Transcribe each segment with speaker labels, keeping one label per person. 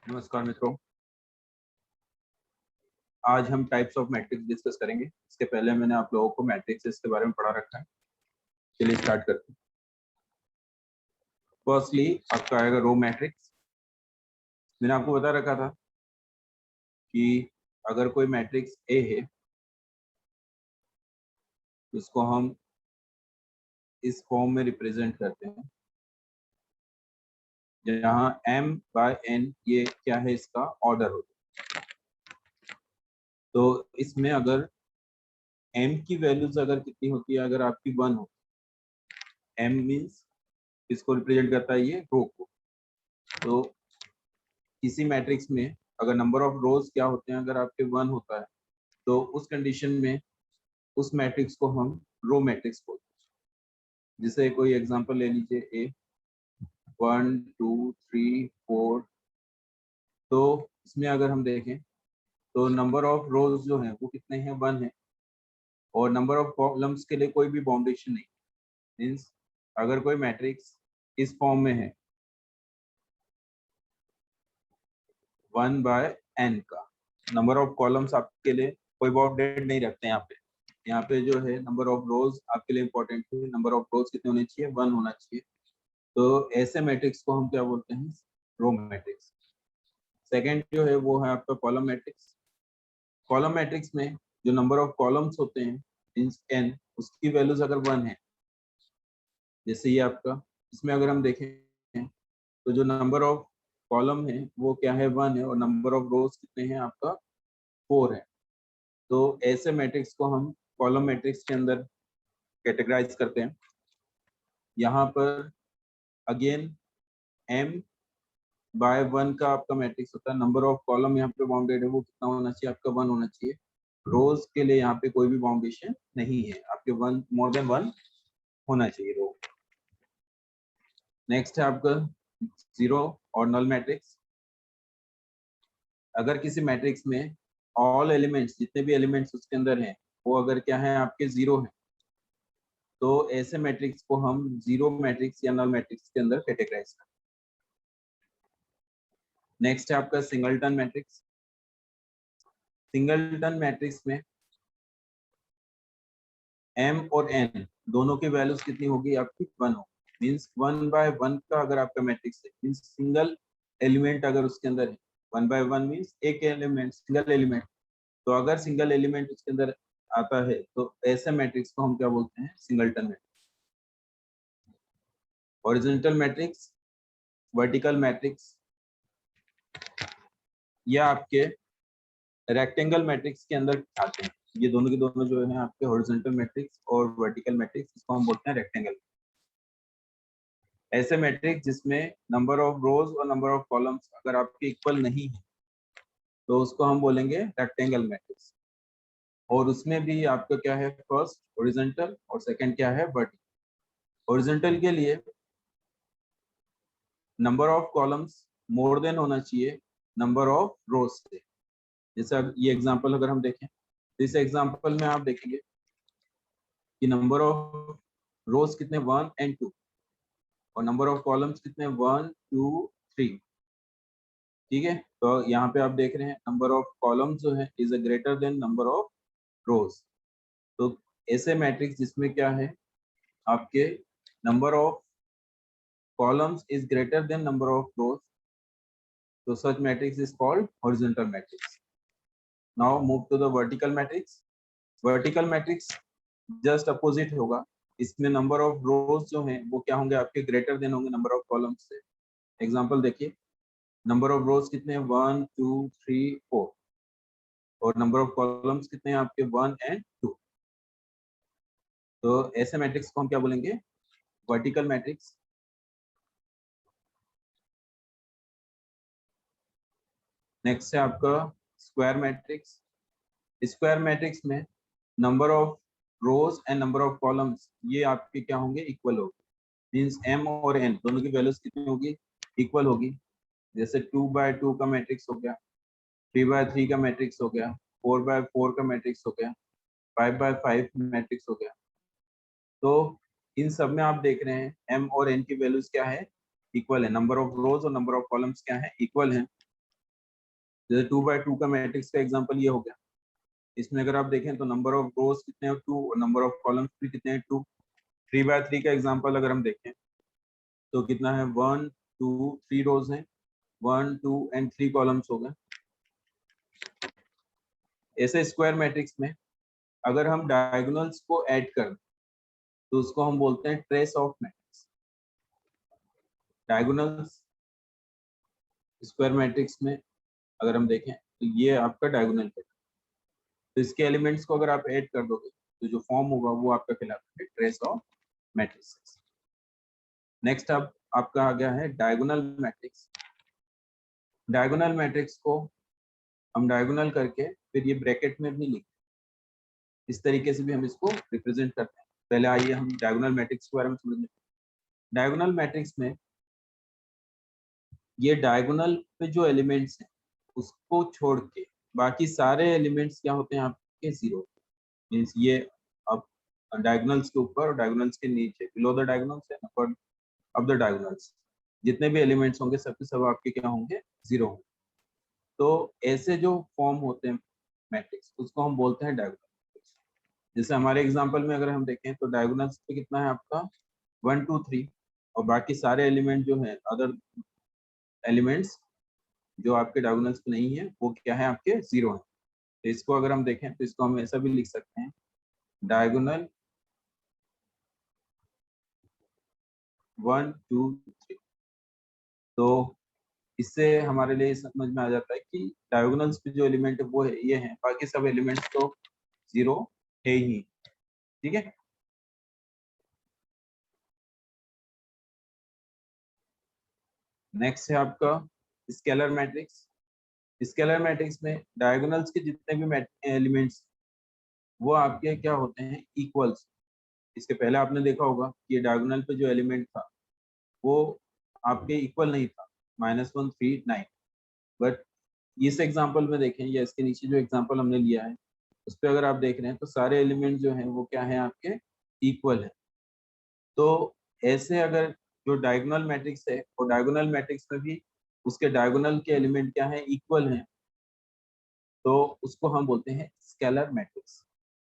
Speaker 1: नमस्कार मित्रों, आज हम टाइप्स ऑफ मैट्रिक्स डिस्कस करेंगे। इसके पहले मैंने आप लोगों को मैट्रिक्स के बारे में पढ़ा रखा है। चलिए स्टार्ट करते हैं। फर्स्टली आपका आएगा रो मैट्रिक्स। मैंने आपको बता रखा था कि अगर कोई मैट्रिक्स ए है तो इसको हम इस फॉर्म में रिप्रेजेंट करते हैं, जहाँ m बाय n ये क्या है, इसका ऑर्डर होता है। तो इसमें अगर m की वैल्यूज अगर कितनी होती है, अगर आपकी 1 हो, m मीन्स इसको रिप्रेजेंट करता है ये रो को। तो किसी मैट्रिक्स में अगर नंबर ऑफ रोज क्या होते हैं, अगर आपके 1 होता है तो उस कंडीशन में उस मैट्रिक्स को हम रो मैट्रिक्स बोलते हैं। जैसे कोई एग्जांपल ले लीजिए, ए 1 2 3 4। तो इसमें अगर हम देखें तो नंबर ऑफ रोज जो है वो कितने हैं, 1 है। और नंबर ऑफ कॉलम्स के लिए कोई भी बाउंडेशन नहीं। मीन्स अगर कोई मैट्रिक्स इस फॉर्म में है 1 बाय n का, नंबर ऑफ कॉलम्स आपके लिए कोई बाउंडेड नहीं रखते हैं। यहाँ पे जो है नंबर ऑफ रोज आपके लिए इंपॉर्टेंट है। नंबर ऑफ रोज कितने होने चाहिए, 1 होना चाहिए। तो ऐसे मैट्रिक्स को हम क्या बोलते हैं, रो मैट्रिक्स। सेकंड जो है वो है आपका कॉलम मैट्रिक्स। कॉलम मैट्रिक्स में जो नंबर ऑफ कॉलम्स होते हैं मींस n, उसकी वैल्यूज अगर 1 है, जैसे ये आपका, इसमें अगर हम देखें तो जो नंबर ऑफ कॉलम है वो क्या है, 1 है, और नंबर ऑफ रोज कितने हैं आपका, 4 है। तो ऐसे मैट्रिक्स को हम कॉलम मैट्रिक्स के अंदर कैटेगराइज करते हैं। यहाँ पर अगेन m बाय 1 का आपका मैट्रिक्स होता है। नंबर ऑफ कॉलम यहाँ पे बाउंडेड है, वो कितना होना चाहिए आपका, 1 होना चाहिए। रोज के लिए यहाँ पे कोई भी बाउंडेशन नहीं है, आपके 1 मोर देन 1 होना चाहिए रो। नेक्स्ट है आपका जीरो और नल मैट्रिक्स। अगर किसी मैट्रिक्स में ऑल एलिमेंट्स, जितने भी एलिमेंट्स उसके अंदर हैं, वो अगर क्या है आपके 0 है, तो ऐसे मैट्रिक्स को हम जीरो मैट्रिक्स या नल मैट्रिक्स के अंदर कैटेगराइज करते हैं। नेक्स्ट है आपका सिंगलटन मैट्रिक्स। सिंगलटन मैट्रिक्स में m और n दोनों की वैल्यूज कितनी होगी आपकी, 1 होगी। मींस 1 बाय 1 का अगर आपका मैट्रिक्स है, मींस सिंगल एलिमेंट अगर उसके अंदर है, 1 बाय 1 मींस एक एलिमेंट, सिंगल एलिमेंट। तो अगर सिंगल एलिमेंट उसके अंदर आता है तो ऐसे मैट्रिक्स को हम क्या बोलते हैं, singleton matrix. Horizontal matrix, vertical matrix, या आपके रेक्टेंगल मैट्रिक्स के अंदर आते हैं। ये दोनों के दोनों जो है आपके हॉरिजॉन्टल मैट्रिक्स और वर्टिकल मैट्रिक्स, इसको हम बोलते हैं रेक्टेंगल। ऐसे मैट्रिक्स जिसमें नंबर ऑफ रोज और नंबर ऑफ कॉलम्स अगर आपके इक्वल नहीं है तो उसको हम बोलेंगे रेक्टेंगल मैट्रिक्स। और उसमें भी आपका क्या है, फर्स्ट हॉरिजॉन्टल और सेकंड क्या है, वर्टिकल। हॉरिजॉन्टल के लिए number of columns more than होना चाहिए नंबर ऑफ रोज से। जैसे अब ये एग्जांपल अगर हम देखें तो इस एग्जांपल में आप देखेंगे कि नंबर ऑफ रोज कितने, 1 एंड 2, और नंबर ऑफ कॉलम्स कितने, 1 2 3। ठीक है, तो यहाँ पे आप देख रहे हैं नंबर ऑफ कॉलम्स जो है is a greater than number of रोज। तो ऐसे मैट्रिक्स जिसमें क्या है आपके number of columns is greater than number of रोज, तो such matrix is called horizontal matrix. Now move to the vertical matrix. Vertical matrix just opposite होगा। इसमें number of rows जो हैं वो क्या होंगे आपके, ग्रेटर देन होंगे नंबर ऑफ कॉलम्स से। एग्जांपल देखिए, नंबर ऑफ रोज कितने हैं, 1 2 3 4, और नंबर ऑफ कॉलम्स कितने हैं आपके, 1 एंड 2। तो ऐसे मैट्रिक्स को हम क्या बोलेंगे, वर्टिकल मैट्रिक्स। नेक्स्ट है आपका स्क्वायर मैट्रिक्स। स्क्वायर मैट्रिक्स में number of rose and number of columns ये आपके क्या होंगे, इक्वल होगी। मींस m और n दोनों की वैल्यूज कितनी होगी, इक्वल होगी। जैसे 2 बाय 2 का मैट्रिक्स हो गया, 3 बाय 3 का मैट्रिक्स हो गया, 4 बाय 4 का मैट्रिक्स हो गया, 5 बाय 5 मैट्रिक्स हो गया। तो इन सब में आप देख रहे हैं m और n की वैल्यूज क्या है, इक्वल है। नंबर ऑफ रोज और नंबर ऑफ कॉलम्स क्या है, इक्वल है। जैसे 2x2 का मैट्रिक्स का एग्जांपल ये हो गया। इसमें अगर आप देखें तो नंबर ऑफ रोज कितने हैं 2 और नंबर ऑफ कॉलम्स भी कितने हैं 2। 3x3 का एग्जांपल अगर हम देखें तो कितना है 1 2 3 रोज हैं, 1 2 एंड 3 कॉलम्स हो गए। ऐसे स्क्वायर मैट्रिक्स में अगर हम डायगोनल्स को ऐड कर दें तो उसको हम बोलते हैं trace of matrix. Diagonals square matrix में अगर हम देखें तो ये आपका डायगोनल है, तो इसके एलिमेंट्स को अगर आप ऐड कर दोगे तो जो फॉर्म होगा वो आपका कहलाता है ट्रेस ऑफ मैट्रिक्स। नेक्स्ट अब आपका आ गया है डायगोनल मैट्रिक्स। डायगोनल मैट्रिक्स को हम डायगोनल करके फिर ये ब्रैकेट में भी लिखते हैं, इस तरीके से भी हम इसको रिप्रेजेंट करते हैं। पहले आइए हम डायगोनल मैट्रिक्स के बारे में समझ लें। डायगोनल मैट्रिक्स में ये डायगोनल पे जो एलिमेंट्स हैं उसको छोड़ के बाकी सारे एलिमेंट्स क्या होते हैं आपके जीरो। मीन्स ये अब डायगोनल्स के ऊपर और डायगोनल्स के नीचे बिलो द डायगोनल्स है ऊपर अब द डायगोनल्स जितने भी एलिमेंट्स होंगे सबके सब आपके क्या होंगे जीरो होंगे। तो ऐसे जो फॉर्म होते हैं मैट्रिक्स उसको हम बोलते हैं डायगोनल मैट्रिक्स। जैसे हमारे एग्जांपल में अगर हम देखें तो डायगोनल्स पे कितना है आपका 1 2 3 और बाकी सारे एलिमेंट जो है अदर एलिमेंट्स जो आपके डायगोनल्स पे नहीं है वो क्या है आपके जीरो है। तो इसको अगर हम देखें तो इसको हम ऐसा भी लिख सकते हैं डायगोनल 1 2 3। तो इससे हमारे लिए समझ में आ जाता है कि डायगोनल्स पे जो एलिमेंट है वो है ये है, बाकी सब एलिमेंट्स तो जीरो है ही। ठीक है। नेक्स्ट है आपका स्केलर मैट्रिक्स। स्केलर मैट्रिक्स में डायगोनल्स के जितने भी एलिमेंट्स वो आपके क्या होते हैं इक्वल्स। इसके पहले आपने देखा होगा कि डायगोनल पे जो एलिमेंट था वो आपके इक्वल नहीं था -1 3 9। बट इस एग्जांपल में देखें या इसके नीचे जो एग्जांपल हमने लिया है उस पर अगर आप देख रहे हैं तो सारे एलिमेंट जो हैं वो क्या है आपके इक्वल है। तो ऐसे अगर जो डायगोनल मैट्रिक्स है और डायगोनल मैट्रिक्स में भी उसके डायगोनल के एलिमेंट क्या है इक्वल हैं तो उसको हम बोलते हैं स्केलर मैट्रिक्स।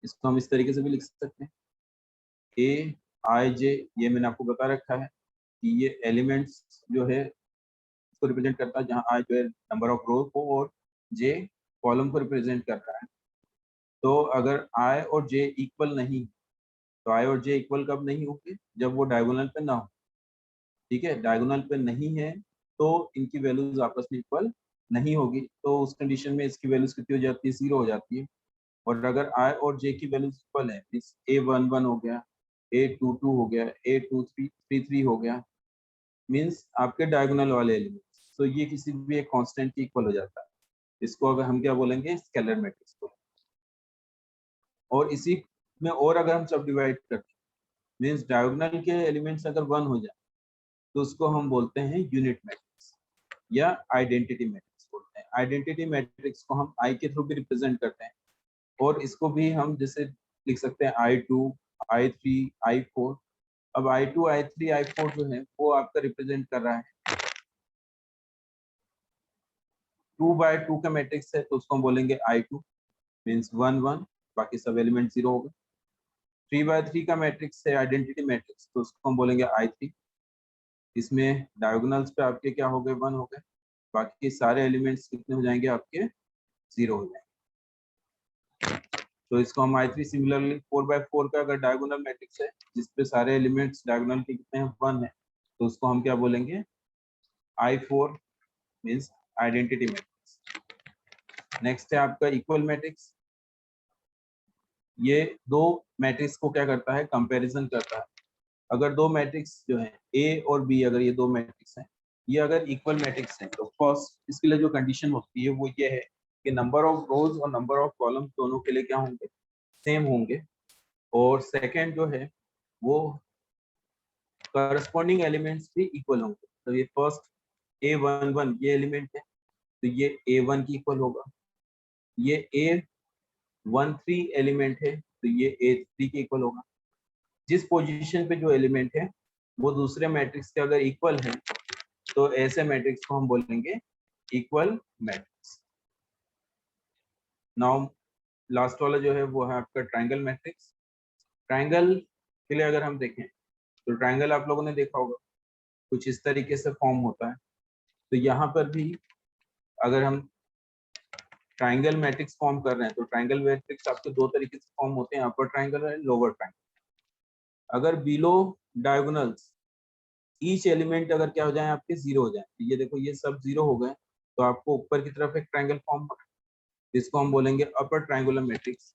Speaker 1: इसको हम इस तरीके से भी लिख सकते हैं ए आई जे, ये मैंने आपको बता रखा है कि ये एलिमेंट्स जो है उसको रिप्रेजेंट करता है, जहाँ आई जो है नंबर ऑफ रो को और जे कॉलम को रिप्रेजेंट कर रहा है। तो अगर आई और जे इक्वल नहीं तो आई और जे इक्वल कब नहीं होंगे जब वो डायगोनल पे ना हो। ठीक है, डायगोनल पे नहीं है तो इनकी वैल्यूज आपस में इक्वल नहीं होगी, तो उस कंडीशन में इसकी वैल्यूज कितनी हो जाती है 0 हो जाती है। और अगर आई और जे की वैल्यूज इक्वल है मींस A11 हो गया, A22 हो गया, A23 हो गया, मींस आपके डायगोनल वाले एलिमेंट्स, तो ये किसी भी एक कांस्टेंट के इक्वल हो जाता है। इसको अगर हम क्या बोलेंगे स्केलर मैट्रिक्स को। और इसी में और अगर हम सब डिवाइड करते हैं मींस डायगोनल के एलिमेंट्स अगर 1 हो जाए तो उसको हम बोलते हैं यूनिट मैट्रिक्स या आइडेंटिटी मैट्रिक्स बोलते हैं। आइडेंटिटी मैट्रिक्स को हम आई के थ्रू भी रिप्रेजेंट करते हैं और इसको भी हम जैसे लिख सकते हैं I2 I3 I4। अब I2 I3 I4 जो है वो आपका रिप्रेजेंट कर रहा है 2/2 का मैट्रिक्स है तो उसको हम बोलेंगे I2 मींस 1 1 बाकी सब एलिमेंट 0 हो गए। 3/3 का मैट्रिक्स है आइडेंटिटी मैट्रिक्स तो उसको हम बोलेंगे I3। इसमें डायगोनल्स पे आपके क्या हो गए 1 हो गए, बाकी सारे एलिमेंट्स कितने हो जाएंगे आपके 0 हो जाएंगे। तो इसको हम I3। सिमिलरली 4/4 का अगर डायगोनल मैट्रिक्स है जिसपे सारे एलिमेंट्स डायगोनल के कितने हैं 1 है तो उसको हम क्या बोलेंगे I4 means identity matrix. Next है आपका इक्वल मैट्रिक्स। ये दो मैट्रिक्स को क्या करता है कंपैरिजन करता है। अगर दो मैट्रिक्स जो है ए और बी अगर ये दो मैट्रिक्स हैं ये अगर इक्वल मैट्रिक्स हैं तो फर्स्ट इसके लिए जो कंडीशन होती है वो ये है कि नंबर ऑफ रोज और नंबर ऑफ कॉलम दोनों के लिए क्या होंगे सेम होंगे। और सेकंड जो है वो करस्पॉन्डिंग एलिमेंट्स भी इक्वल होंगे। तो ये फर्स्ट A11 ये एलिमेंट है तो ये A1 की इक्वल होगा, ये A13 एलिमेंट है तो ये A3 के इक्वल होगा। जिस पोजीशन पे जो एलिमेंट है वो दूसरे मैट्रिक्स के अगर इक्वल है तो ऐसे मैट्रिक्स को हम बोलेंगे इक्वल मैट्रिक्स। नाउ लास्ट वाला जो है वो है आपका ट्रायंगल मैट्रिक्स। ट्रायंगल के लिए अगर हम देखें तो ट्रायंगल आप लोगों ने देखा होगा कुछ इस तरीके से फॉर्म होता है। तो यहाँ पर भी अगर हम ट्रायंगल मैट्रिक्स फॉर्म कर रहे हैं तो ट्रायंगल मैट्रिक्स आपके दो तरीके से फॉर्म होते हैं, अपर ट्रायंगल और लोअर ट्रायंगल। अगर बिलो डायगोनल्स ईच एलिमेंट अगर क्या हो जाए आपके जीरो हो जाए, ये देखो ये सब जीरो हो गए, तो आपको ऊपर की तरफ एक ट्रायंगल फॉर्म होगा, जिसको हम बोलेंगे अपर ट्रायंगुलर मैट्रिक्स।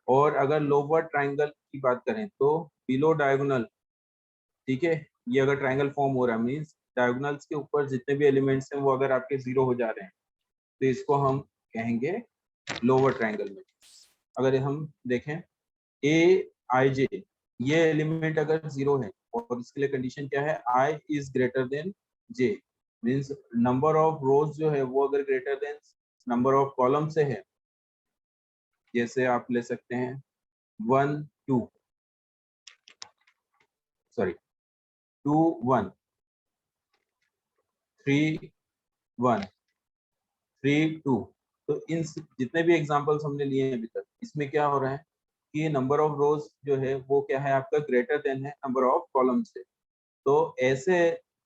Speaker 1: और अगर लोअर ट्रायंगल की बात करें तो बिलो डायगोनल, ठीक है, ये अगर ट्रायंगल फॉर्म हो रहा है मीन्स डायगोनल्स के ऊपर जितने भी एलिमेंट्स हैं वो अगर आपके जीरो हो जा रहे हैं, तो इसको हम कहेंगे लोअर ट्रायंगल मैट्रिक्स। अगर हम देखें ए आई जे, ये एलिमेंट अगर जीरो है और इसके लिए कंडीशन क्या है, I is greater than J, means number of rows जो है वो अगर greater than number of column से है, जैसे आप ले सकते हैं 1 2 सॉरी 2 1 3 1 3 2, तो इन जितने भी एग्जांपल्स हमने लिए हैं अभी तक, इसमें क्या हो रहा है कि नंबर ऑफ रोज जो है वो क्या है आपका ग्रेटर देन है नंबर ऑफ कॉलम से। तो ऐसे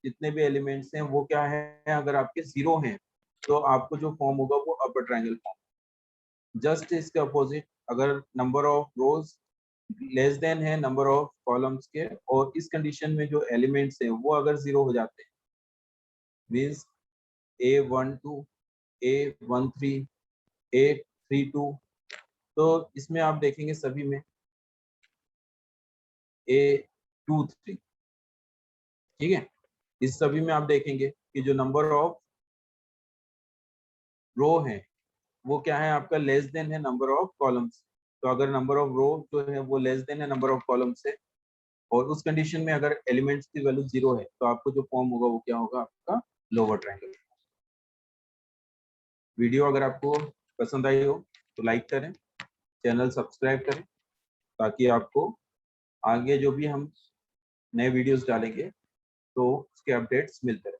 Speaker 1: जितने भी एलिमेंट्स हैं वो क्या है, अगर आपके जीरो हैं तो आपको जो फॉर्म होगा वो अपर ट्रायंगल फॉर्म। जस्ट इसके अपोजिट, अगर number of rose less than है नंबर ऑफ कॉलम्स के, और इस कंडीशन में जो एलिमेंट्स हैं वो अगर जीरो हो जाते हैं, मीन्स A12 A13 A32, तो इसमें आप देखेंगे सभी में A23, ठीक है, इस सभी में आप देखेंगे कि जो नंबर ऑफ रो है वो क्या है आपका लेस देन है नंबर ऑफ कॉलम्स। तो अगर नंबर ऑफ रो जो है वो लेस देन है नंबर ऑफ कॉलम से, और उस कंडीशन में अगर एलिमेंट्स की वैल्यू जीरो है, तो आपको जो फॉर्म होगा वो क्या होगा आपका लोअर ट्रायंगल। वीडियो अगर आपको पसंद आई हो तो लाइक करें, चैनल सब्सक्राइब करें, ताकि आपको आगे जो भी हम नए वीडियोस डालेंगे तो उसके अपडेट्स मिलते रहे।